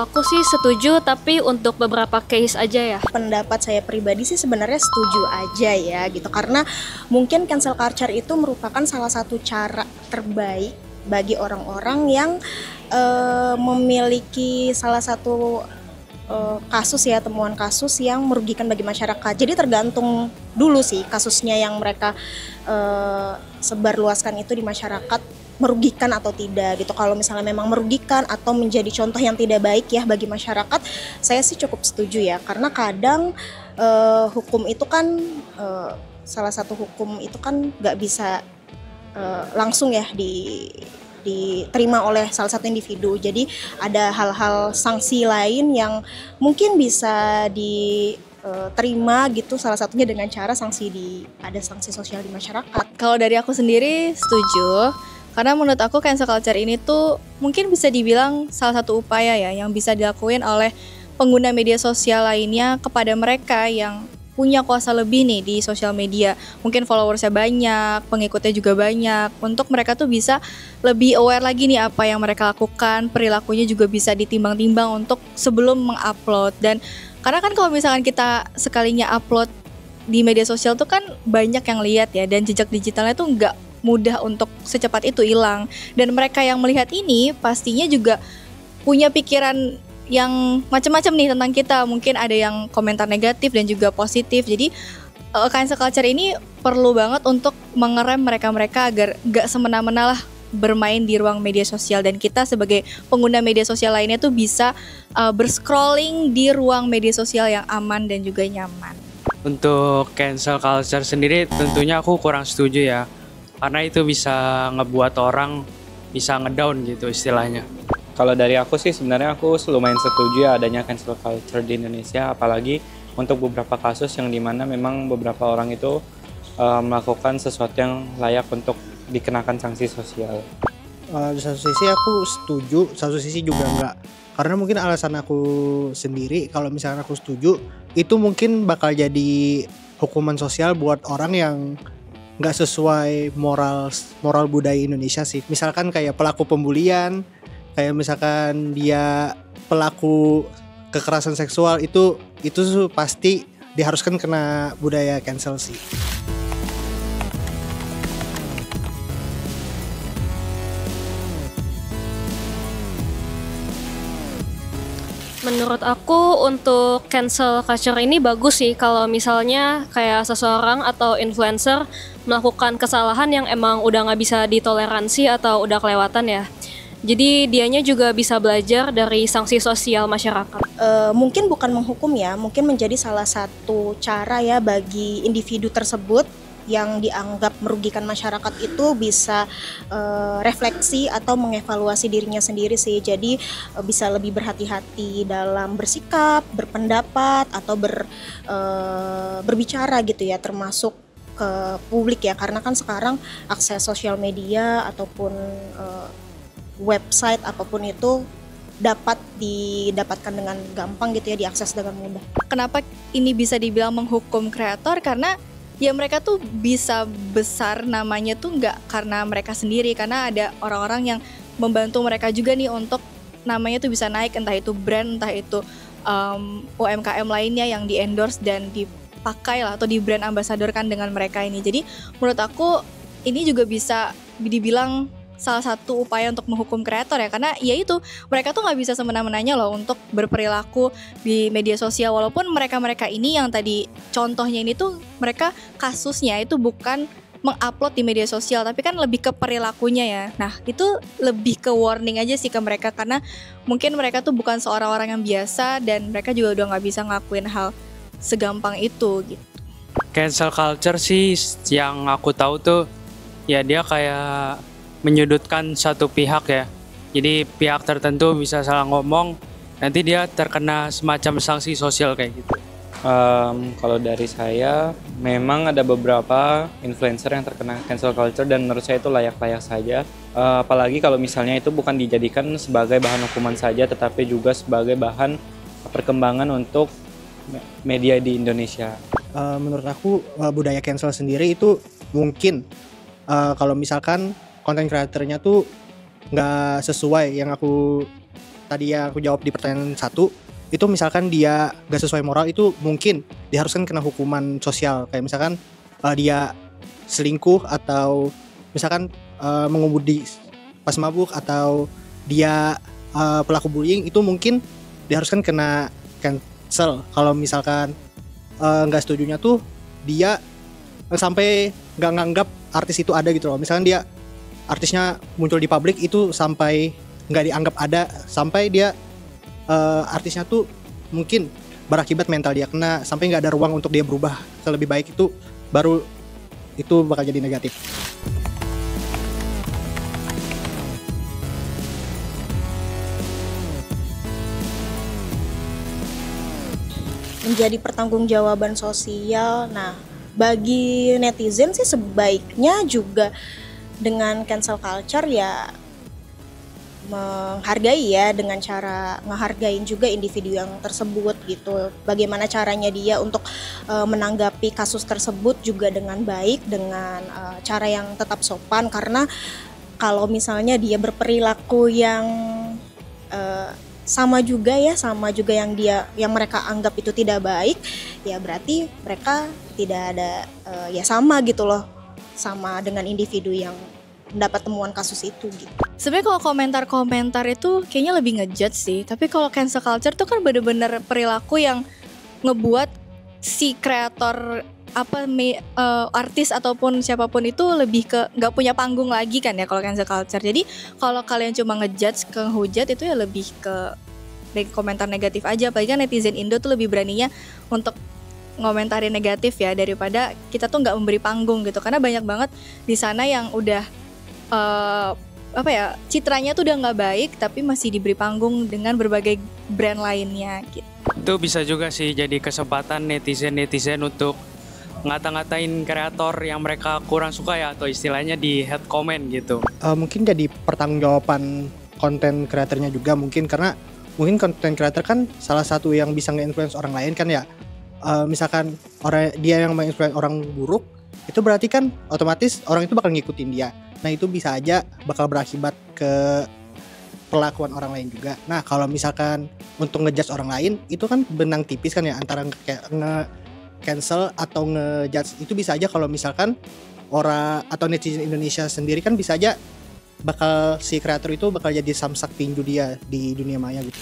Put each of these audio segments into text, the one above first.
aku sih setuju, tapi untuk beberapa case aja ya. Pendapat saya pribadi sih sebenarnya setuju aja ya gitu, karena mungkin cancel culture itu merupakan salah satu cara terbaik bagi orang-orang yang memiliki salah satu kasus ya, temuan kasus yang merugikan bagi masyarakat. Jadi tergantung dulu sih kasusnya yang mereka sebarluaskan itu di masyarakat, merugikan atau tidak gitu. Kalau misalnya memang merugikan atau menjadi contoh yang tidak baik ya bagi masyarakat, saya sih cukup setuju ya, karena kadang hukum itu kan salah satu hukum itu kan nggak bisa langsung ya diterima oleh salah satu individu. Jadi ada hal-hal sanksi lain yang mungkin bisa diterima gitu, salah satunya dengan cara ada sanksi sosial di masyarakat. Kalau dari aku sendiri setuju, karena menurut aku cancel culture ini tuh mungkin bisa dibilang salah satu upaya ya yang bisa dilakuin oleh pengguna media sosial lainnya kepada mereka yang punya kuasa lebih nih di sosial media. Mungkin followersnya banyak, pengikutnya juga banyak. Untuk mereka tuh bisa lebih aware lagi nih apa yang mereka lakukan, perilakunya juga bisa ditimbang-timbang untuk sebelum mengupload. Dan karena kan kalau misalkan kita sekalinya upload di media sosial tuh kan banyak yang lihat ya, dan jejak digitalnya tuh nggak mudah untuk secepat itu hilang. Dan mereka yang melihat ini pastinya juga punya pikiran yang macam-macam nih tentang kita. Mungkin ada yang komentar negatif dan juga positif. Jadi cancel culture ini perlu banget untuk mengerem mereka-mereka agar gak semena-mena lah bermain di ruang media sosial, dan kita sebagai pengguna media sosial lainnya tuh bisa berscrolling di ruang media sosial yang aman dan juga nyaman. Untuk cancel culture sendiri tentunya aku kurang setuju ya, karena itu bisa ngebuat orang bisa ngedown gitu istilahnya. Kalau dari aku sih sebenarnya aku lumayan setuju ya adanya cancel culture di Indonesia, apalagi untuk beberapa kasus yang dimana memang beberapa orang itu melakukan sesuatu yang layak untuk dikenakan sanksi sosial. Di satu sisi aku setuju, satu sisi juga enggak. Karena mungkin alasan aku sendiri, kalau misalkan aku setuju, itu mungkin bakal jadi hukuman sosial buat orang yang nggak sesuai moral budaya Indonesia sih. Misalkan kayak pelaku pembulian, kayak misalkan dia pelaku kekerasan seksual, itu pasti diharuskan kena budaya cancel sih. Menurut aku untuk cancel culture ini bagus sih kalau misalnya kayak seseorang atau influencer melakukan kesalahan yang emang udah nggak bisa ditoleransi atau udah kelewatan ya. Jadi dianya juga bisa belajar dari sanksi sosial masyarakat. Mungkin bukan menghukum ya, mungkin menjadi salah satu cara ya bagi individu tersebut yang dianggap merugikan masyarakat itu bisa refleksi atau mengevaluasi dirinya sendiri sih. Jadi bisa lebih berhati-hati dalam bersikap, berpendapat atau berbicara gitu ya, termasuk ke publik ya, karena kan sekarang akses sosial media ataupun website apapun itu dapat didapatkan dengan gampang gitu ya, diakses dengan mudah. Kenapa ini bisa dibilang menghukum kreator? Karena ya mereka tuh bisa besar namanya tuh nggak karena mereka sendiri, karena ada orang-orang yang membantu mereka juga nih untuk namanya tuh bisa naik, entah itu brand, entah itu UMKM lainnya yang di endorse dan dipakai lah atau di brand ambasadorkan dengan mereka ini. Jadi menurut aku ini juga bisa dibilang salah satu upaya untuk menghukum kreator ya, karena ya itu mereka tuh nggak bisa semena-menanya loh untuk berperilaku di media sosial, walaupun mereka ini yang tadi contohnya ini tuh mereka kasusnya itu bukan mengupload di media sosial, tapi kan lebih ke perilakunya ya. Nah itu lebih ke warning aja sih ke mereka, karena mungkin mereka tuh bukan seorang orang yang biasa dan mereka juga udah nggak bisa ngelakuin hal segampang itu gitu. Cancel culture sih yang aku tahu tuh ya dia kayak menyudutkan satu pihak ya. Jadi pihak tertentu bisa salah ngomong, nanti dia terkena semacam sanksi sosial kayak gitu. Kalau dari saya, memang ada beberapa influencer yang terkena cancel culture dan menurut saya itu layak-layak saja. Apalagi kalau misalnya itu bukan dijadikan sebagai bahan hukuman saja, tetapi juga sebagai bahan perkembangan untuk media di Indonesia. Menurut aku budaya cancel sendiri itu mungkin kalau misalkan konten kreatornya tuh nggak sesuai yang aku tadi yang aku jawab di pertanyaan 1, itu misalkan dia gak sesuai moral, itu mungkin diharuskan kena hukuman sosial. Kayak misalkan dia selingkuh, atau misalkan mengemudi pas mabuk, atau dia pelaku bullying, itu mungkin diharuskan kena cancel. Kalau misalkan nggak setujunya tuh dia sampai nggak nganggap artis itu ada gitu loh. Misalkan dia artisnya muncul di publik, itu sampai nggak dianggap ada, sampai dia artisnya tuh mungkin berakibat mental dia kena, sampai nggak ada ruang untuk dia berubah ke lebih baik, itu baru itu bakal jadi negatif. Menjadi pertanggungjawaban sosial. Nah, bagi netizen sih sebaiknya juga dengan cancel culture ya menghargai ya, dengan cara ngehargain juga individu yang tersebut gitu. Bagaimana caranya dia untuk menanggapi kasus tersebut juga dengan baik, dengan cara yang tetap sopan, karena kalau misalnya dia berperilaku yang sama juga yang mereka anggap itu tidak baik, ya berarti mereka tidak ada ya sama gitu loh, sama dengan individu yang mendapat temuan kasus itu gitu. Sebenarnya kalau komentar-komentar itu kayaknya lebih ngejudge sih. Tapi kalau cancel culture tuh kan bener-bener perilaku yang ngebuat si kreator artis ataupun siapapun itu lebih ke nggak punya panggung lagi kan ya kalau cancel culture. Jadi kalau kalian cuma ngejudge, ngehujat, itu ya lebih ke komentar negatif aja. Apalagi kan netizen Indo tuh lebih beraninya untuk ngomentarin negatif ya, daripada kita tuh nggak memberi panggung gitu. Karena banyak banget di sana yang udah citranya tuh udah nggak baik, tapi masih diberi panggung dengan berbagai brand lainnya gitu. Itu bisa juga sih jadi kesempatan netizen untuk ngata-ngatain kreator yang mereka kurang suka ya, atau istilahnya di head comment gitu. Mungkin jadi pertanggungjawaban konten kreatornya juga mungkin, karena mungkin konten kreator kan salah satu yang bisa nge-influence orang lain kan ya. Misalkan dia yang menginfluence orang buruk, itu berarti kan otomatis orang itu bakal ngikutin dia. Nah itu bisa aja bakal berakibat ke perlakuan orang lain juga. Nah kalau misalkan untuk ngejudge orang lain, itu kan benang tipis kan ya, antara cancel atau ngejudge. Itu bisa aja kalau misalkan orang atau netizen Indonesia sendiri kan bisa aja bakal si kreator itu bakal jadi samsak tinju dia di dunia maya gitu.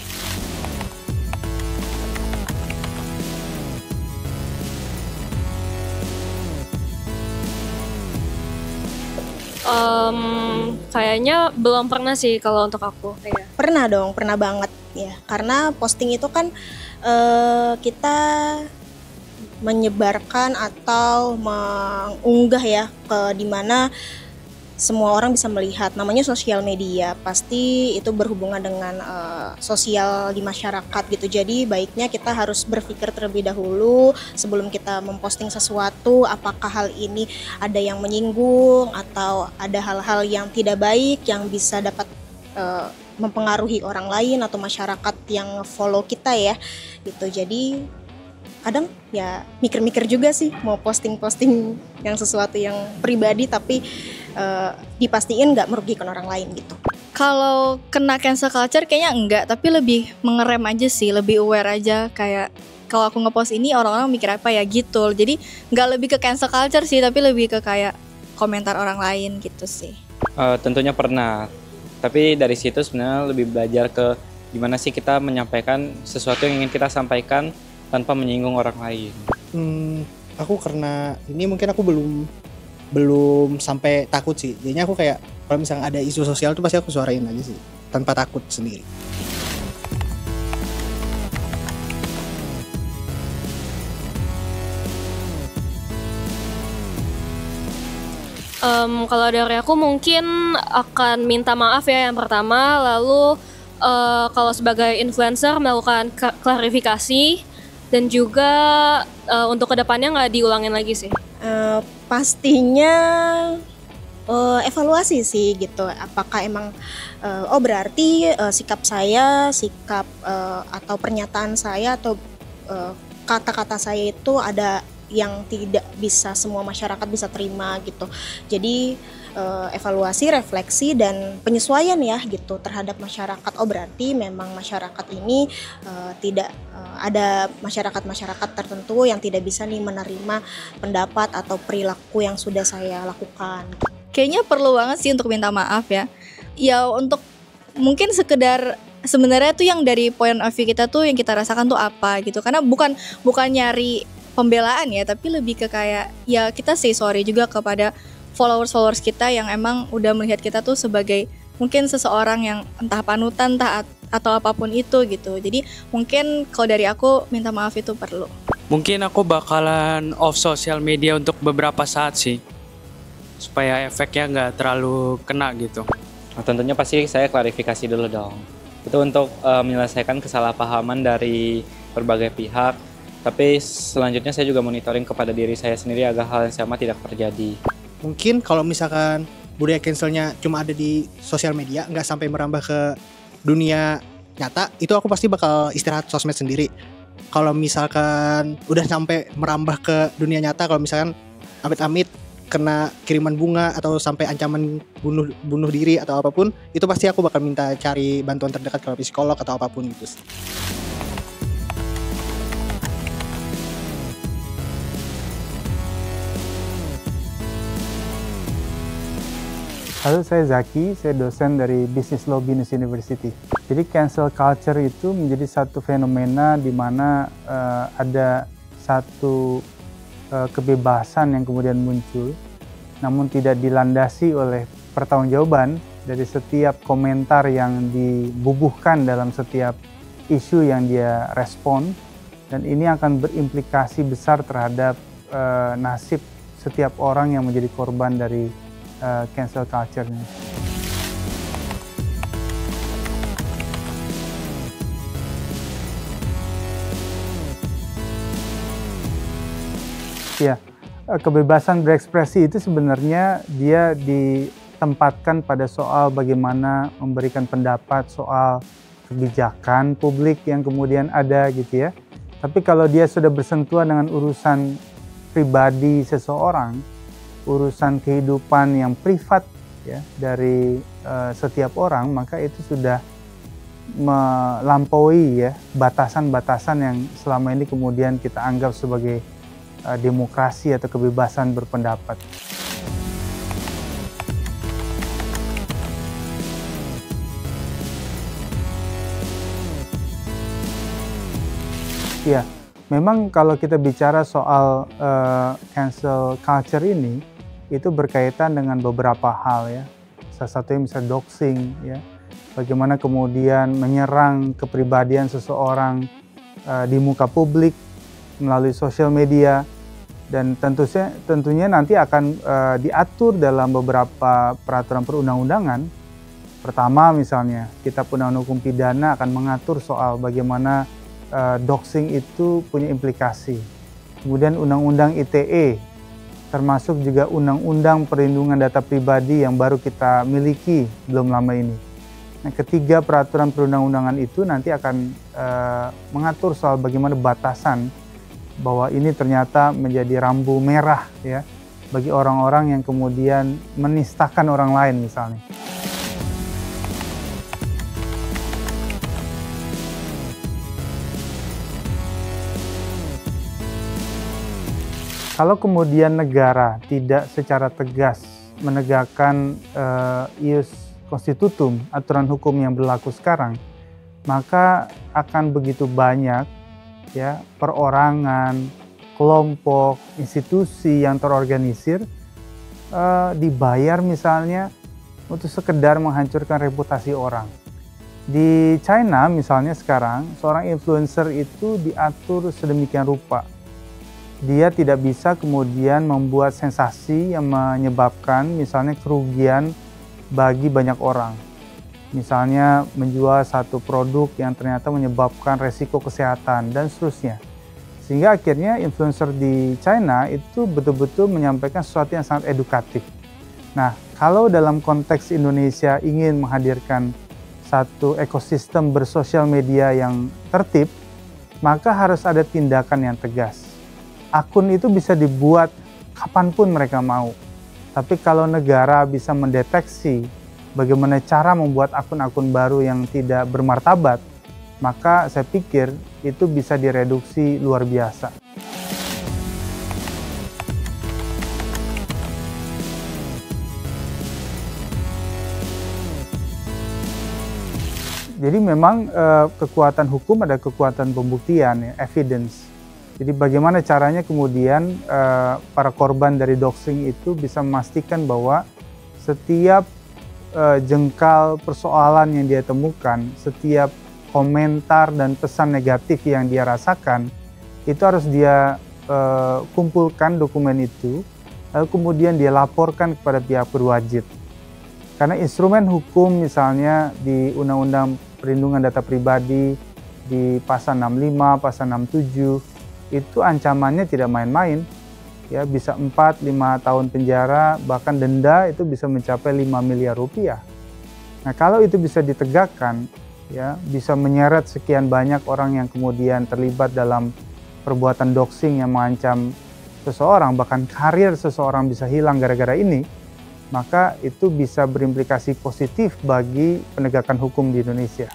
Kayaknya belum pernah sih kalau untuk aku. Pernah dong, pernah banget ya. Karena posting itu kan kita menyebarkan atau mengunggah ya ke dimana semua orang bisa melihat. Namanya sosial media, pasti itu berhubungan dengan sosial di masyarakat gitu. Jadi baiknya kita harus berpikir terlebih dahulu sebelum kita memposting sesuatu, apakah hal ini ada yang menyinggung atau ada hal-hal yang tidak baik yang bisa dapat mempengaruhi orang lain atau masyarakat yang follow kita ya gitu. Jadi kadang ya mikir-mikir juga sih mau posting-posting yang sesuatu yang pribadi tapi dipastiin nggak merugikan orang lain gitu. Kalau kena cancel culture kayaknya enggak, tapi lebih mengerem aja sih, lebih aware aja. Kayak kalau aku ngepost ini orang-orang mikir apa ya gitu. Jadi nggak lebih ke cancel culture sih, tapi lebih ke kayak komentar orang lain gitu sih. Tentunya pernah, tapi dari situ sebenarnya lebih belajar ke gimana sih kita menyampaikan sesuatu yang ingin kita sampaikan tanpa menyinggung orang lain. Aku karena ini mungkin aku belum sampai takut sih. Jadinya aku kayak kalau misalnya ada isu sosial tuh pasti aku suarain aja sih tanpa takut sendiri. Kalau dari aku mungkin akan minta maaf ya yang pertama, lalu kalau sebagai influencer melakukan klarifikasi dan juga untuk kedepannya nggak diulangin lagi sih. Pastinya evaluasi sih gitu. Apakah emang berarti sikap atau pernyataan saya atau kata-kata saya itu ada yang tidak bisa semua masyarakat bisa terima gitu. Jadi evaluasi, refleksi dan penyesuaian ya gitu terhadap masyarakat. Oh berarti memang masyarakat ini tidak ada masyarakat tertentu yang tidak bisa nih menerima pendapat atau perilaku yang sudah saya lakukan. Kayaknya perlu banget sih untuk minta maaf ya. Ya untuk mungkin sekedar sebenarnya tuh yang dari point of view kita tuh yang kita rasakan tuh apa gitu. Karena bukan nyari pembelaan ya, tapi lebih ke kayak ya kita say sorry juga kepada followers kita yang emang udah melihat kita tuh sebagai mungkin seseorang yang entah panutan atau apapun itu gitu. Jadi mungkin kalau dari aku minta maaf itu perlu. Mungkin aku bakalan off sosial media untuk beberapa saat sih, supaya efeknya nggak terlalu kena gitu. Nah, tentunya pasti saya klarifikasi dulu dong. Itu untuk menyelesaikan kesalahpahaman dari berbagai pihak. Tapi selanjutnya saya juga monitoring kepada diri saya sendiri agar hal yang sama tidak terjadi. Mungkin kalau misalkan budaya cancelnya cuma ada di sosial media, nggak sampai merambah ke dunia nyata, itu aku pasti bakal istirahat sosmed sendiri. Kalau misalkan udah sampai merambah ke dunia nyata, kalau misalkan amit-amit kena kiriman bunga atau sampai ancaman bunuh diri atau apapun, itu pasti aku bakal minta cari bantuan terdekat ke psikolog atau apapun gitu. Halo, saya Zaki, saya dosen dari Business Law Binus University. Jadi cancel culture itu menjadi satu fenomena di mana ada satu kebebasan yang kemudian muncul, namun tidak dilandasi oleh pertanggungjawaban dari setiap komentar yang dibubuhkan dalam setiap isu yang dia respon, dan ini akan berimplikasi besar terhadap nasib setiap orang yang menjadi korban dari cancel culture ini. Ya, kebebasan berekspresi itu sebenarnya dia ditempatkan pada soal bagaimana memberikan pendapat soal kebijakan publik yang kemudian ada gitu ya. Tapi kalau dia sudah bersentuhan dengan urusan pribadi seseorang, urusan kehidupan yang privat ya dari setiap orang, maka itu sudah melampaui ya batasan-batasan yang selama ini kemudian kita anggap sebagai demokrasi atau kebebasan berpendapat. Ya, memang kalau kita bicara soal cancel culture ini, itu berkaitan dengan beberapa hal ya. Salah satunya misalnya doxing ya. Bagaimana kemudian menyerang kepribadian seseorang di muka publik melalui sosial media, dan tentunya nanti akan diatur dalam beberapa peraturan perundang-undangan. Pertama misalnya, Kitab Undang-Undang Hukum Pidana akan mengatur soal bagaimana doxing itu punya implikasi. Kemudian Undang-Undang ITE, termasuk juga Undang-Undang Perlindungan Data Pribadi yang baru kita miliki belum lama ini. Nah, ketiga peraturan perundang-undangan itu nanti akan mengatur soal bagaimana batasan bahwa ini ternyata menjadi rambu merah ya bagi orang-orang yang kemudian menistakan orang lain misalnya. Kalau kemudian negara tidak secara tegas menegakkan ius constitutum, aturan hukum yang berlaku sekarang, maka akan begitu banyak ya perorangan, kelompok, institusi yang terorganisir dibayar misalnya untuk sekedar menghancurkan reputasi orang. Di China misalnya sekarang, seorang influencer itu diatur sedemikian rupa. Dia tidak bisa kemudian membuat sensasi yang menyebabkan misalnya kerugian bagi banyak orang. Misalnya menjual satu produk yang ternyata menyebabkan resiko kesehatan dan seterusnya. Sehingga akhirnya influencer di China itu betul-betul menyampaikan sesuatu yang sangat edukatif. Nah, kalau dalam konteks Indonesia ingin menghadirkan satu ekosistem bersosial media yang tertib, maka harus ada tindakan yang tegas. akun itu bisa dibuat kapanpun mereka mau. Tapi kalau negara bisa mendeteksi bagaimana cara membuat akun-akun baru yang tidak bermartabat, maka saya pikir itu bisa direduksi luar biasa. Jadi memang kekuatan hukum ada kekuatan pembuktian, ya, evidence. Jadi bagaimana caranya kemudian para korban dari doxing itu bisa memastikan bahwa setiap jengkal persoalan yang dia temukan, setiap komentar dan pesan negatif yang dia rasakan, itu harus dia kumpulkan dokumen itu, lalu kemudian dia laporkan kepada pihak berwajib. Karena instrumen hukum misalnya di Undang-Undang Perlindungan Data Pribadi, di pasal 65, pasal 67, itu ancamannya tidak main-main, ya bisa 4-5 tahun penjara, bahkan denda itu bisa mencapai 5 miliar rupiah. Nah kalau itu bisa ditegakkan, ya bisa menyeret sekian banyak orang yang kemudian terlibat dalam perbuatan doxing yang mengancam seseorang, bahkan karir seseorang bisa hilang gara-gara ini, maka itu bisa berimplikasi positif bagi penegakan hukum di Indonesia.